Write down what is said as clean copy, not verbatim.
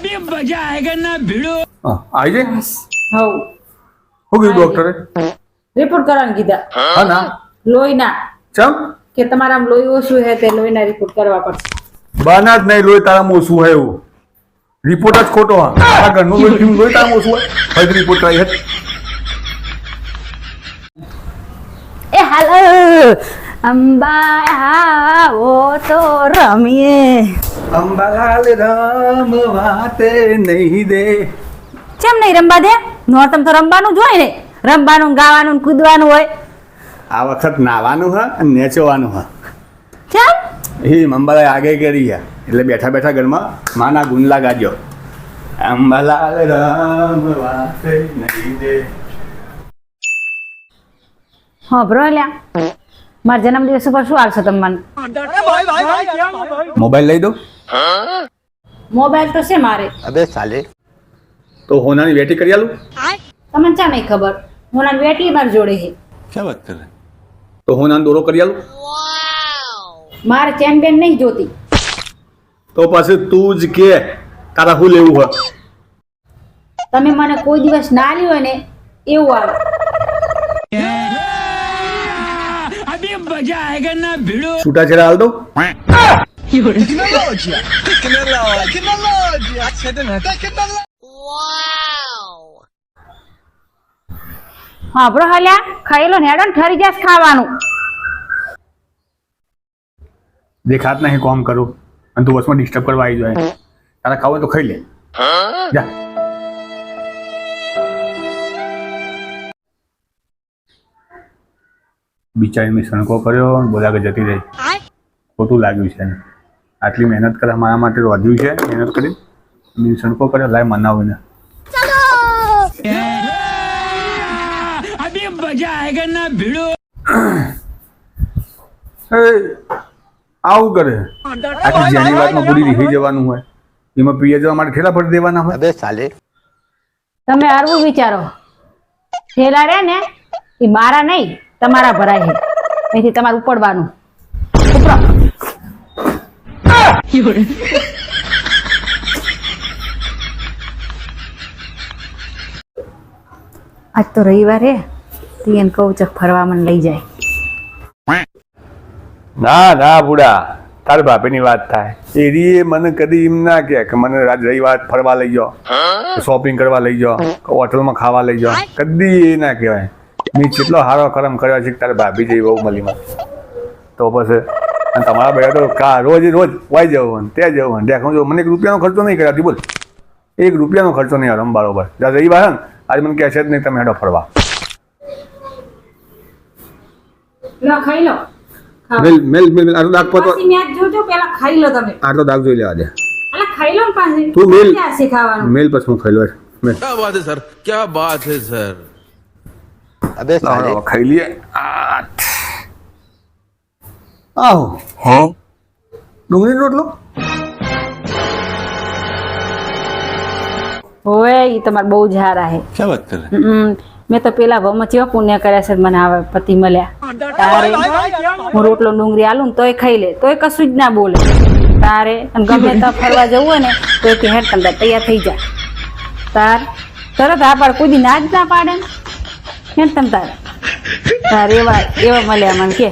अभी मजा आएगा ना भिड़ो આવી જાય હવ શું કીધું ડોક્ટરે રિપોર્ટ કરવાનું કીધા હા ના લોહીના ચમ કે તમારા લોહી ઓછું છે તે લોહીના રિપોર્ટ કરવા પડશે બાના જ નહીં લોહી તારામાં ઓછું હોય એવું રિપોર્ટ જ ખોટો હા આ ઘરનું લોહી તારામાં ઓછું હોય હવે રિપોર્ટ કરાવી હે એ હાલો અંબા આવો તો રમીએ અંબાલાલ રામ વાતે નહીં દે કેમ નહીં રમવા દે નોરતમ તો રમવાનું જ હોય ને રમવાનું ગાવાનું ને કૂદવાનું હોય આ વખત નાવાનું હા અને નેચવાનું હા કેમ એ અંબાલાલ આગે કરી ગયા એટલે બેઠા બેઠા ઘરમાં માના ગુંડલા ગાજો અંબાલાલ રામ વાતે નહીં દે હા બ્રો લ્યા મારા જન્મદિવસ ઉપર શું આવશે તમે મને મોબાઈલ લઈ દો મોબાઈલ તો છે મારે તો હોનાની વેટી કરી આલું તમને ચા નહીં ખબર હું વેટી મારી જોડે છે તો હોનાનો દોરો કરી આલું મારે ચેમ્પિયન નહીં જોતી તો પછી તું જ કે તારા શું લેવું હોય તમે મને કોઈ દિવસ ના લ્યો હોય ને એવું આવે अभी मजा आएगा ना भिड़ो છૂટાછેડા હાલ દો હા બ્રો હાલ્યા ખાઈ લો ને હેડો ને ઠરી જશે ખાવાનું દેખાત નહીં કોમ કરું અને તું બસમાં ડિસ્ટર્બ કરવા આવી જાય તારા ખાવું હોય તો ખાઈ લે જા બિચારી મેં સણકો કર્યો બોલા કે જતી રહી ખોટું લાગ્યું છે આટલી મહેનત કરે મારા માટે રોધ્યું છે મહેનત કરી મેં સણકો કર્યો લાય મનાવીને अभी मजा आएगा ना भिड़ो આવું કરે આટલી જેની વાતમાં પૂરી રીહી જવાનું હોય એમાં પીએ જવા માટે ઠેલા ફરી દેવાના હોય તમે હારવું વિચારો થેલા રે ને એ મારા નહીં તમારા ભરાય છે અહીંથી તમારે ઉપડવાનું ઉપરો આજ તો રવિવારે તીયન કહું ચક ફરવા મને લઈ જાય ના ના બુડા તાર ભાભીની વાત થાય એરી મને કદી એમ ના કે મને આજ રવિવાર ફરવા લઈ જાઓ શોપિંગ કરવા લઈ જાઓ હોટલમાં ખાવા લઈ જાઓ કદી એ ના કહેવાય મેં કેટલો સારો કરમ કર્યો છે કે તારે ભાભી જેવી બહુ મલીમાં તો પછી અને તમારા ભાઈ તો કા રોજ વાઈ જવું ત્યાં જવું દેખાવું જો મને 1 રૂપિયાનો ખર્ચો નહીં કર્યા બોલ 1 રૂપિયાનો ખર્ચો નહીં આવ્યો બરાબર જ્યાં રવિવાર ને આજે મને કહેશે જ નહીં તમે હેડો ફરવા લો ખાઈ લો મેલ આટલો દાગ પતો પછી મેચ જોજો પેલા ખાઈ લો તમે આટલો દાગ જોઈ લેવા દે અલા ખાઈ લો ને પાછી તું મેલ ક્યાં શીખાવાનું મેલ પછી હું ખાઈ લો મેલ क्या बात है सर क्या बात है सर ખાઈ લઈએ આહો હા ડુંગળી રોટલો ઓય ઈ તમારે બહુ જ હારા હે क्या बात कर रहे મેં તો પેલા ભમચીઓ પુણ્ય કર્યા છે મને આવે પતિ મળ્યા તારે હું રોટલો ડુંગળી આલું ને તોય ખાઈ લે તોય કશું જ ના બોલે તારે અને ગમે તો ફરવા જવું હોય ને તો કે હેડ તંદા તૈયાર થઈ જા તાર તરત આ પાડ કોઈ દી ના જ ના પાડે ને હેડ તમ તારે એવા મળ્યા મને કે